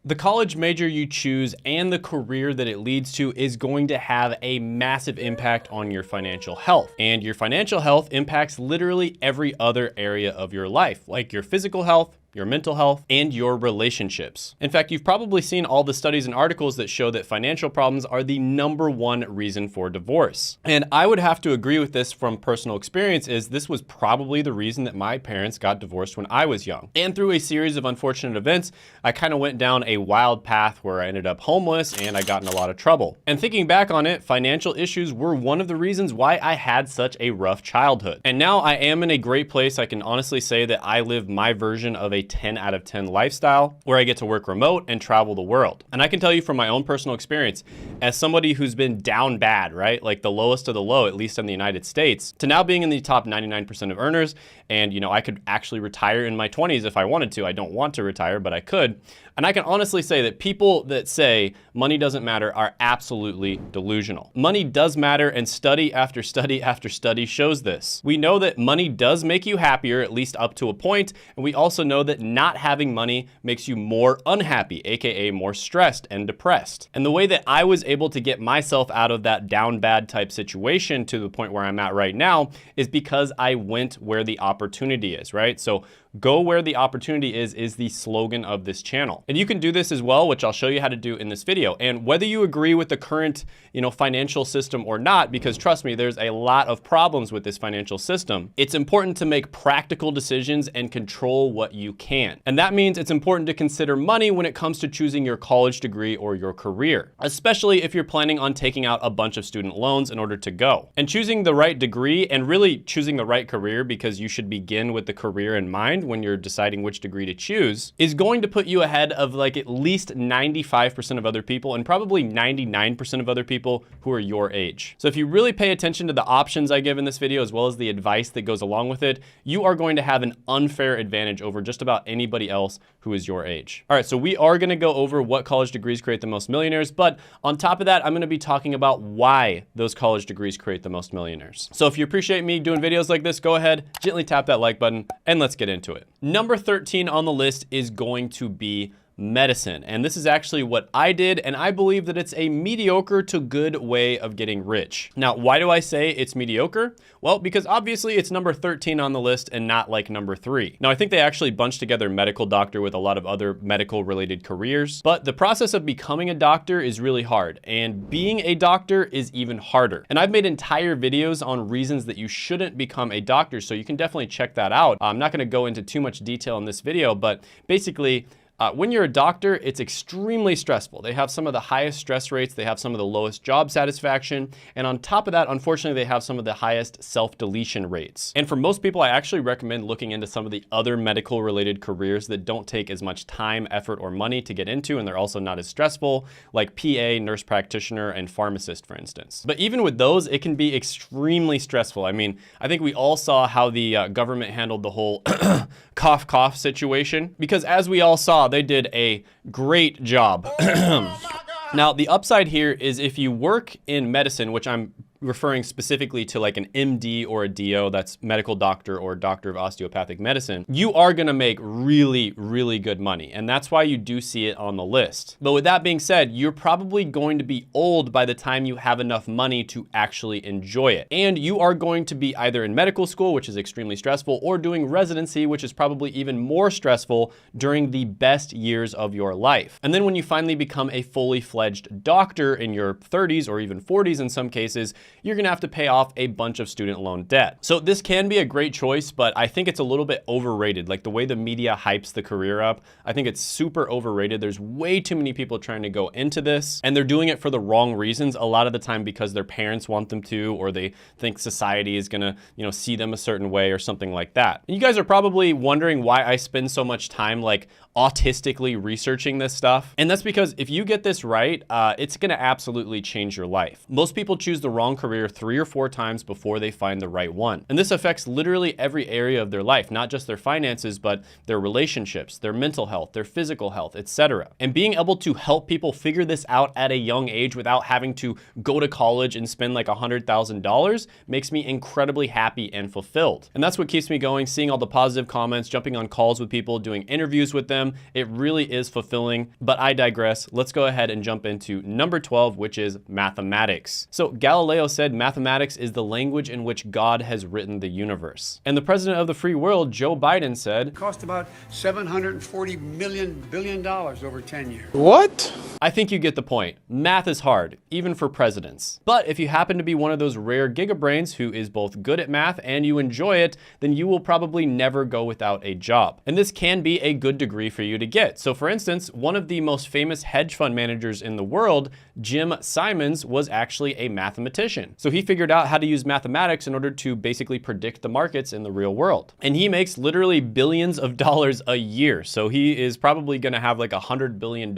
The college major you choose and the career that it leads to is going to have a massive impact on your financial health. And your financial health impacts literally every other area of your life, like your physical health, your mental health, and your relationships. In fact, you've probably seen all the studies and articles that show that financial problems are the #1 reason for divorce. And I would have to agree with this from personal experience, is this was probably the reason that my parents got divorced when I was young. And through a series of unfortunate events, I kind of went down a wild path where I ended up homeless and I got in a lot of trouble. And thinking back on it, financial issues were one of the reasons why I had such a rough childhood. And now I am in a great place. I can honestly say that I live my version of a 10 out of 10 lifestyle where I get to work remote and travel the world. And I can tell you from my own personal experience, as somebody who's been down bad, right? Like the lowest of the low, at least in the United States, to now being in the top 99% of earners. And, you know, I could actually retire in my 20s if I wanted to. I don't want to retire, but I could. And I can honestly say that people that say money doesn't matter are absolutely delusional. Money does matter, and study after study after study shows this. We know that money does make you happier, at least up to a point, and we also know that not having money makes you more unhappy, aka more stressed and depressed. And the way that I was able to get myself out of that down bad type situation to the point where I'm at right now is because I went where the opportunity is, right? So go where the opportunity is the slogan of this channel. And you can do this as well, which I'll show you how to do in this video. And whether you agree with the current, financial system or not, because trust me, there's a lot of problems with this financial system, it's important to make practical decisions and control what you can. And that means it's important to consider money when it comes to choosing your college degree or your career, especially if you're planning on taking out a bunch of student loans in order to go. And choosing the right degree and really choosing the right career, because you should begin with the career in mind when you're deciding which degree to choose, is going to put you ahead of like at least 95% of other people and probably 99% of other people who are your age. So if you really pay attention to the options I give in this video, as well as the advice that goes along with it, you are going to have an unfair advantage over just about anybody else who is your age. All right, so we are gonna go over what college degrees create the most millionaires, but on top of that, I'm gonna be talking about why those college degrees create the most millionaires. So if you appreciate me doing videos like this, go ahead, gently tap that like button, and let's get into it. Number 13 on the list is going to be medicine. And this is actually what I did, and I believe that it's a mediocre to good way of getting rich. Now, why do I say it's mediocre? Well, because obviously it's number 13 on the list and not like number 3. Now, I think they actually bunched together medical doctor with a lot of other medical related careers, but the process of becoming a doctor is really hard, and being a doctor is even harder. And I've made entire videos on reasons that you shouldn't become a doctor, so you can definitely check that out. I'm not gonna go into too much detail in this video, but basically, when you're a doctor, it's extremely stressful. They have some of the highest stress rates. They have some of the lowest job satisfaction. And on top of that, unfortunately, they have some of the highest self-deletion rates. And for most people, I actually recommend looking into some of the other medical related careers that don't take as much time, effort, or money to get into, and they're also not as stressful, like PA, nurse practitioner, and pharmacist, for instance. But even with those, it can be extremely stressful. I mean, I think we all saw how the government handled the whole cough, cough situation, because as we all saw, they did a great job. Now, the upside here is if you work in medicine, which I'm referring specifically to like an MD or a DO, that's medical doctor or doctor of osteopathic medicine, you are gonna make really, really good money. And that's why you do see it on the list. But with that being said, you're probably going to be old by the time you have enough money to actually enjoy it. And you are going to be either in medical school, which is extremely stressful, or doing residency, which is probably even more stressful during the best years of your life. And then when you finally become a fully fledged doctor in your 30s or even 40s in some cases, you're gonna have to pay off a bunch of student loan debt. So this can be a great choice, but I think it's a little bit overrated. Like the way the media hypes the career up, I think it's super overrated. There's way too many people trying to go into this, and they're doing it for the wrong reasons. A lot of the time because their parents want them to, or they think society is gonna, see them a certain way or something like that. And you guys are probably wondering why I spend so much time like autistically researching this stuff. And that's because if you get this right, it's gonna absolutely change your life. Most people choose the wrong career 3 or 4 times before they find the right one. And this affects literally every area of their life, not just their finances, but their relationships, their mental health, their physical health, etc. And being able to help people figure this out at a young age without having to go to college and spend like $100,000 makes me incredibly happy and fulfilled. And that's what keeps me going, seeing all the positive comments, jumping on calls with people, doing interviews with them. It really is fulfilling, but I digress. Let's go ahead and jump into number 12, which is mathematics. So Galileo said mathematics is the language in which God has written the universe. And the president of the free world, Joe Biden, said, it cost about $740 billion over 10 years. What? I think you get the point. Math is hard, even for presidents. But if you happen to be one of those rare gigabrains who is both good at math and you enjoy it, then you will probably never go without a job. And this can be a good degree for you to get. So for instance, one of the most famous hedge fund managers in the world, Jim Simons, was actually a mathematician. So he figured out how to use mathematics in order to basically predict the markets in the real world. And he makes literally billions of dollars a year. So he is probably gonna have like $100 billion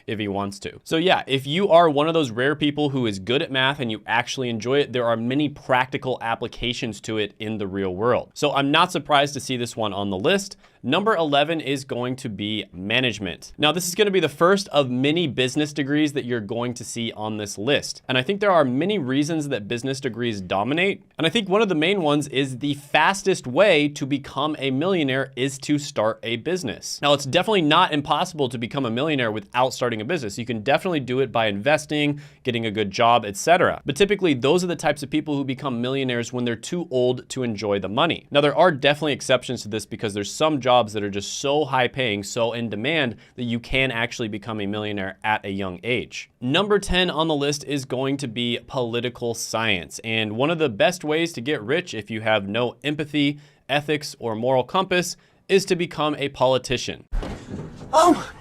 if he wants to. So yeah, if you are one of those rare people who is good at math and you actually enjoy it, there are many practical applications to it in the real world. So I'm not surprised to see this one on the list. Number 11 is going to be management. Now, this is going to be the first of many business degrees that you're going to see on this list. And I think there are many reasons that business degrees dominate. And I think one of the main ones is the fastest way to become a millionaire is to start a business. Now, it's definitely not impossible to become a millionaire without starting a business. You can definitely do it by investing, getting a good job, etc. But typically, those are the types of people who become millionaires when they're too old to enjoy the money. Now, there are definitely exceptions to this because there's some jobs that are just so high paying, so in demand that you can actually become a millionaire at a young age. Number 10 on the list is going to be political science. And one of the best ways to get rich if you have no empathy, ethics, or moral compass is to become a politician. Oh.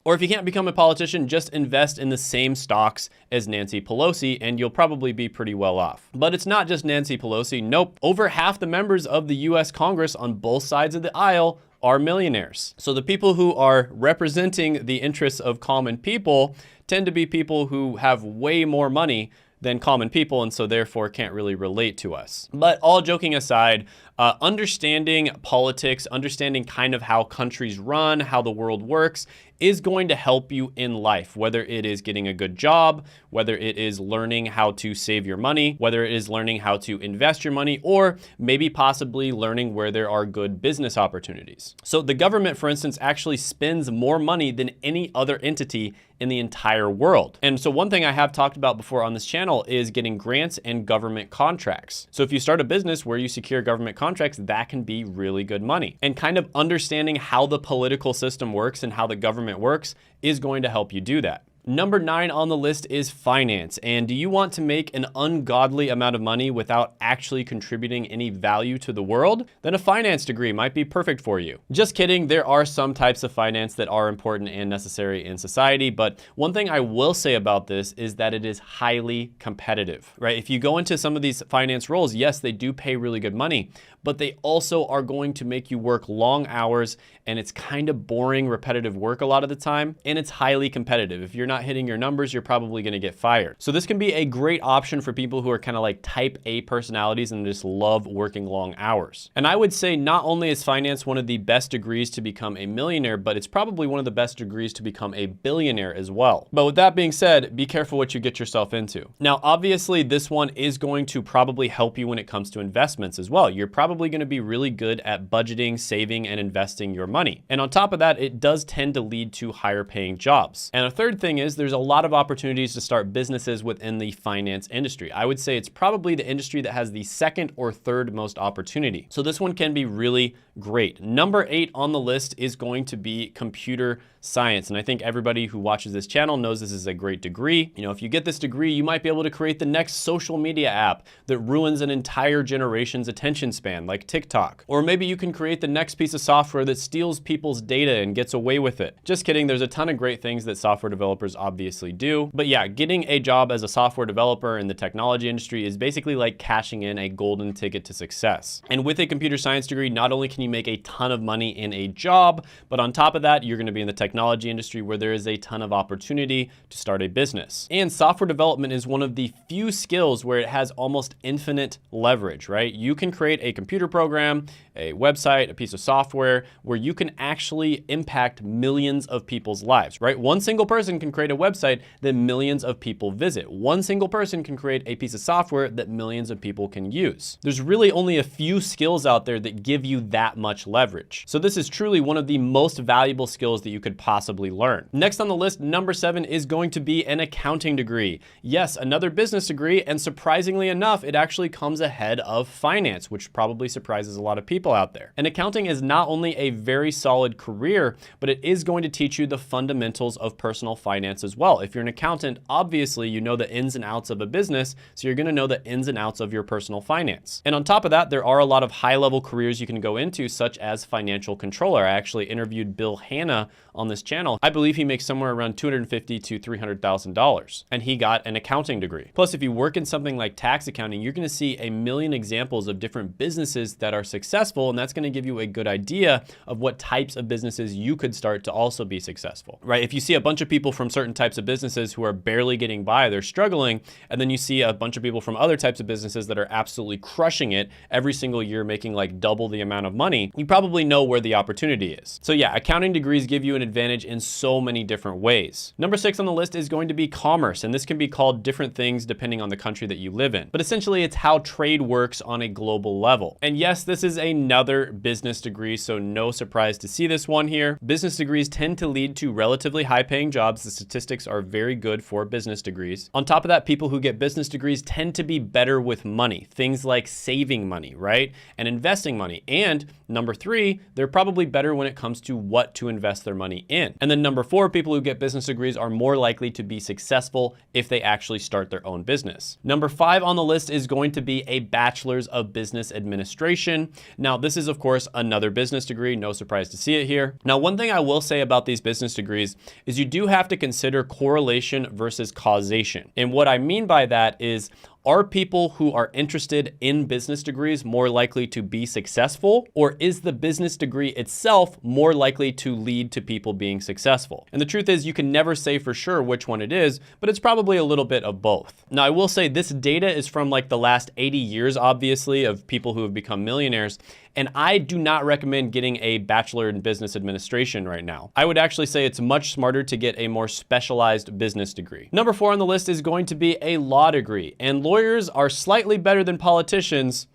Or if you can't become a politician, just invest in the same stocks as Nancy Pelosi and you'll probably be pretty well off. But it's not just Nancy Pelosi. Nope. Over half the members of the US Congress on both sides of the aisle are millionaires. So the people who are representing the interests of common people tend to be people who have way more money than common people and so therefore can't really relate to us. But all joking aside, understanding politics, understanding kind of how countries run, how the world works, is going to help you in life, whether it is getting a good job, whether it is learning how to save your money, whether it is learning how to invest your money, or maybe possibly learning where there are good business opportunities. So the government, for instance, actually spends more money than any other entity in the entire world. And so one thing I have talked about before on this channel is getting grants and government contracts. So if you start a business where you secure government contracts, that can be really good money. And kind of understanding how the political system works and how the government works is going to help you do that. Number 9 on the list is finance. And do you want to make an ungodly amount of money without actually contributing any value to the world? Then a finance degree might be perfect for you. Just kidding, there are some types of finance that are important and necessary in society, but one thing I will say about this is that it is highly competitive, right? If you go into some of these finance roles, yes, they do pay really good money, but they also are going to make you work long hours and it's kind of boring, repetitive work a lot of the time, and it's highly competitive. If you're not hitting your numbers, you're probably gonna get fired. So this can be a great option for people who are kind of like type A personalities and just love working long hours. And I would say not only is finance one of the best degrees to become a millionaire, but it's probably one of the best degrees to become a billionaire as well. But with that being said, be careful what you get yourself into. Now, obviously this one is going to probably help you when it comes to investments as well. You're probably gonna be really good at budgeting, saving, and investing your money. And on top of that, it does tend to lead to higher paying jobs. And a third thing is there's a lot of opportunities to start businesses within the finance industry. I would say it's probably the industry that has the second or third most opportunity. So this one can be really great. Number 8 on the list is going to be computer science. And I think everybody who watches this channel knows this is a great degree. You know, if you get this degree, you might be able to create the next social media app that ruins an entire generation's attention span, like TikTok. Or maybe you can create the next piece of software that steals people's data and gets away with it. Just kidding, there's a ton of great things that software developers obviously do. But yeah, getting a job as a software developer in the technology industry is basically like cashing in a golden ticket to success. And with a computer science degree, not only can you make a ton of money in a job, but on top of that, you're going to be in the technology industry where there is a ton of opportunity to start a business. And software development is one of the few skills where it has almost infinite leverage, right? You can create a computer program, a website, a piece of software where you can actually impact millions of people's lives, right? One single person can create a website that millions of people visit. One single person can create a piece of software that millions of people can use. There's really only a few skills out there that give you that much leverage. So this is truly one of the most valuable skills that you could possibly learn. Next on the list, number 7 is going to be an accounting degree. Yes, another business degree, and surprisingly enough, it actually comes ahead of finance, which probably surprises a lot of people out there. And accounting is not only a very solid career, but it is going to teach you the fundamentals of personal finance as well. If you're an accountant, obviously you know the ins and outs of a business, so you're going to know the ins and outs of your personal finance. And on top of that, there are a lot of high-level careers you can go into, such as financial controller. I actually interviewed Bill Hanna on this channel. I believe he makes somewhere around $250,000 to $300,000, and he got an accounting degree. Plus, if you work in something like tax accounting, you're going to see a million examples of different businesses that are successful, and that's going to give you a good idea of what types of businesses you could start to also be successful, right? If you see a bunch of people from certain types of businesses who are barely getting by, they're struggling, and then you see a bunch of people from other types of businesses that are absolutely crushing it every single year, making like double the amount of money, you probably know where the opportunity is. So yeah, accounting degrees give you an advantage in so many different ways. Number 6 on the list is going to be commerce, and this can be called different things depending on the country that you live in. But essentially, it's how trade works on a global level. And yes, this is another business degree, so no surprise to see this one here. Business degrees tend to lead to relatively high-paying jobs. The statistics are very good for business degrees. On top of that, people who get business degrees tend to be better with money, things like saving money, right? And investing money. And number 3, they're probably better when it comes to what to invest their money in. And then number 4, people who get business degrees are more likely to be successful if they actually start their own business. Number 5 on the list is going to be a bachelor's of business administration. Now, this is of course another business degree, no surprise to see it here. Now, one thing I will say about these business degrees is you do have to consider correlation versus causation. And what I mean by that is, are people who are interested in business degrees more likely to be successful, or is the business degree itself more likely to lead to people being successful? And the truth is, you can never say for sure which one it is, but it's probably a little bit of both. Now, I will say this data is from like the last 80 years, obviously, of people who have become millionaires. And I do not recommend getting a bachelor in business administration right now. I would actually say it's much smarter to get a more specialized business degree. Number 4 on the list is going to be a law degree. And lawyers are slightly better than politicians,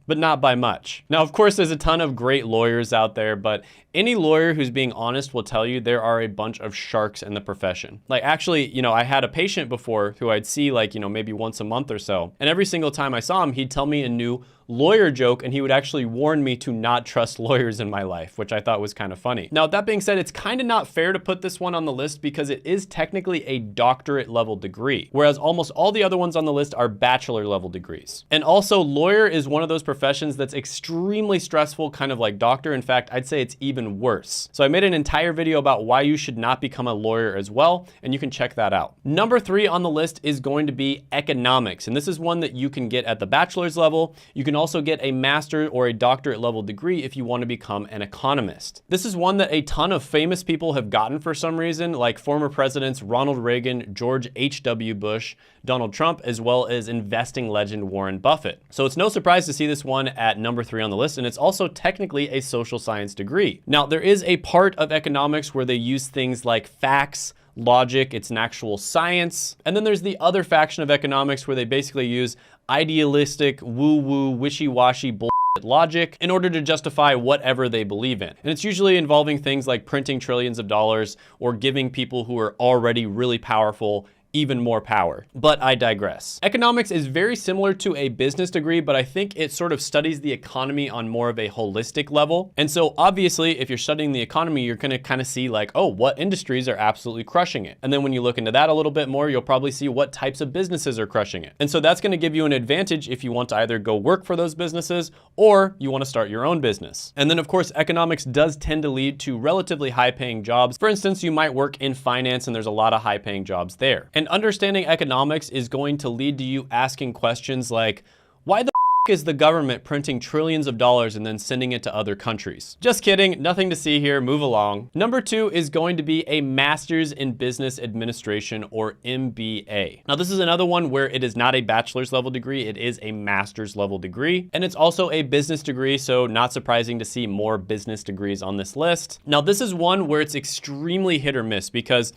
but not by much. Now, of course, there's a ton of great lawyers out there, but any lawyer who's being honest will tell you there are a bunch of sharks in the profession. Like actually, I had a patient before who I'd see like, maybe once a month or so. And every single time I saw him, he'd tell me a new lawyer joke, and he would actually warn me to not trust lawyers in my life, which I thought was kind of funny. Now, that being said, it's kind of not fair to put this one on the list because it is technically a doctorate level degree, whereas almost all the other ones on the list are bachelor level degrees. And also, lawyer is one of those professions that's extremely stressful, kind of like doctor. In fact, I'd say it's even worse. So I made an entire video about why you should not become a lawyer as well, and you can check that out. Number 3 on the list is going to be economics, and this is one that you can get at the bachelor's level. You can also get a master or a doctorate level degree if you want to become an economist. This is one that a ton of famous people have gotten for some reason, like former presidents Ronald Reagan, George H.W. Bush, Donald Trump, as well as investing legend Warren Buffett. So it's no surprise to see this one at number 3 on the list, and it's also technically a social science degree. Now, there is a part of economics where they use things like facts, logic, it's an actual science. And then there's the other faction of economics where they basically use idealistic, woo-woo, wishy-washy bullshit logic in order to justify whatever they believe in. And it's usually involving things like printing trillions of dollars or giving people who are already really powerful even more power. But I digress. Economics is very similar to a business degree, but I think it sort of studies the economy on more of a holistic level. And so obviously, if you're studying the economy, you're gonna kind of see like, oh, what industries are absolutely crushing it? And then when you look into that a little bit more, you'll probably see what types of businesses are crushing it. And so that's gonna give you an advantage if you want to either go work for those businesses or you wanna start your own business. And then of course, economics does tend to lead to relatively high paying jobs. For instance, you might work in finance and there's a lot of high paying jobs there. And understanding economics is going to lead to you asking questions like, why the is the government printing trillions of dollars and then sending it to other countries? Just kidding, nothing to see here, move along. Number 2 is going to be a Master's in Business Administration, or MBA. Now this is another one where it is not a bachelor's level degree, it is a master's level degree, and it's also a business degree, so not surprising to see more business degrees on this list. Now this is one where it's extremely hit or miss, because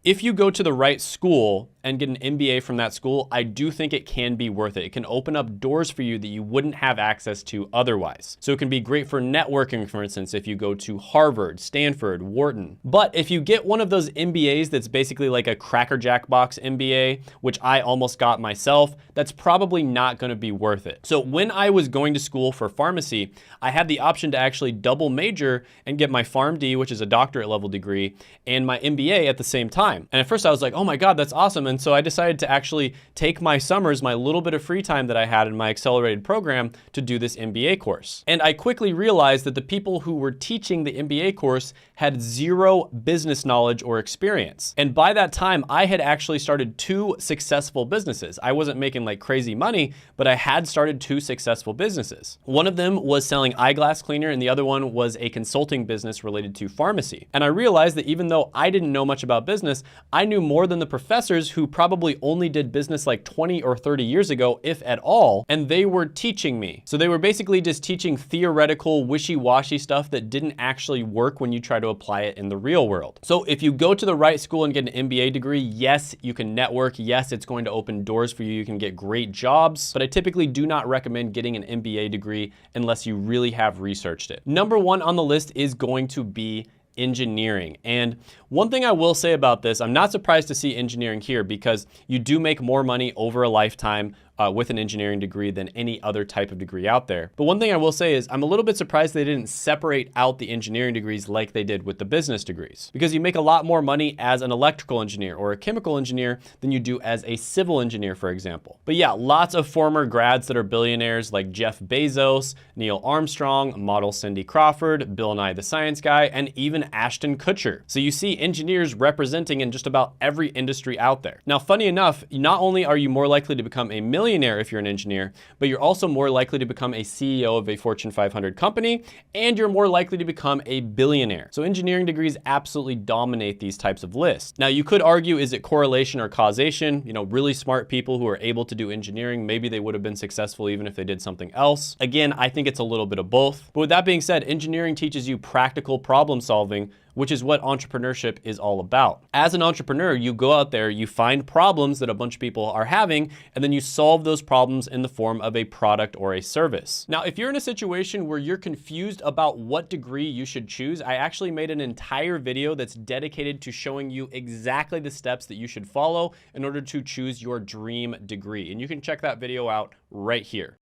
if you go to the right school and get an MBA from that school, I do think it can be worth it. It can open up doors for you that you wouldn't have access to otherwise. So it can be great for networking, for instance, if you go to Harvard, Stanford, Wharton. But if you get one of those MBAs that's basically like a Cracker Jack box MBA, which I almost got myself, that's probably not gonna be worth it. So when I was going to school for pharmacy, I had the option to actually double major and get my PharmD, which is a doctorate level degree, and my MBA at the same time. And at first I was like, oh my God, that's awesome. And so I decided to actually take my summers, my little bit of free time that I had in my accelerated program, to do this MBA course. And I quickly realized that the people who were teaching the MBA course had zero business knowledge or experience. And by that time, I had actually started 2 successful businesses. I wasn't making like crazy money, but I had started 2 successful businesses. One of them was selling eyeglass cleaner, and the other one was a consulting business related to pharmacy. And I realized that even though I didn't know much about business, I knew more than the professors who probably only did business like 20 or 30 years ago, if at all, and they were teaching me. So they were basically just teaching theoretical, wishy-washy stuff that didn't actually work when you try to apply it in the real world. So if you go to the right school and get an MBA degree, yes, you can network. Yes, it's going to open doors for you. You can get great jobs, but I typically do not recommend getting an MBA degree unless you really have researched it. Number 1 on the list is going to be engineering. And one thing I will say about this, I'm not surprised to see engineering here, because you do make more money over a lifetime with an engineering degree than any other type of degree out there. But one thing I will say is I'm a little bit surprised they didn't separate out the engineering degrees like they did with the business degrees, because you make a lot more money as an electrical engineer or a chemical engineer than you do as a civil engineer, for example. But yeah, lots of former grads that are billionaires like Jeff Bezos, Neil Armstrong, model Cindy Crawford, Bill Nye the Science Guy, and even Ashton Kutcher. So you see engineers representing in just about every industry out there. Now, funny enough, not only are you more likely to become a millionaire if you're an engineer, but you're also more likely to become a CEO of a Fortune 500 company, and you're more likely to become a billionaire. So engineering degrees absolutely dominate these types of lists. Now, you could argue, is it correlation or causation? You know, really smart people who are able to do engineering, maybe they would have been successful even if they did something else. Again, I think it's a little bit of both. But with that being said, engineering teaches you practical problem solving, which is what entrepreneurship is all about. As an entrepreneur, you go out there, you find problems that a bunch of people are having, and then you solve those problems in the form of a product or a service. Now, if you're in a situation where you're confused about what degree you should choose, I actually made an entire video that's dedicated to showing you exactly the steps that you should follow in order to choose your dream degree. And you can check that video out right here.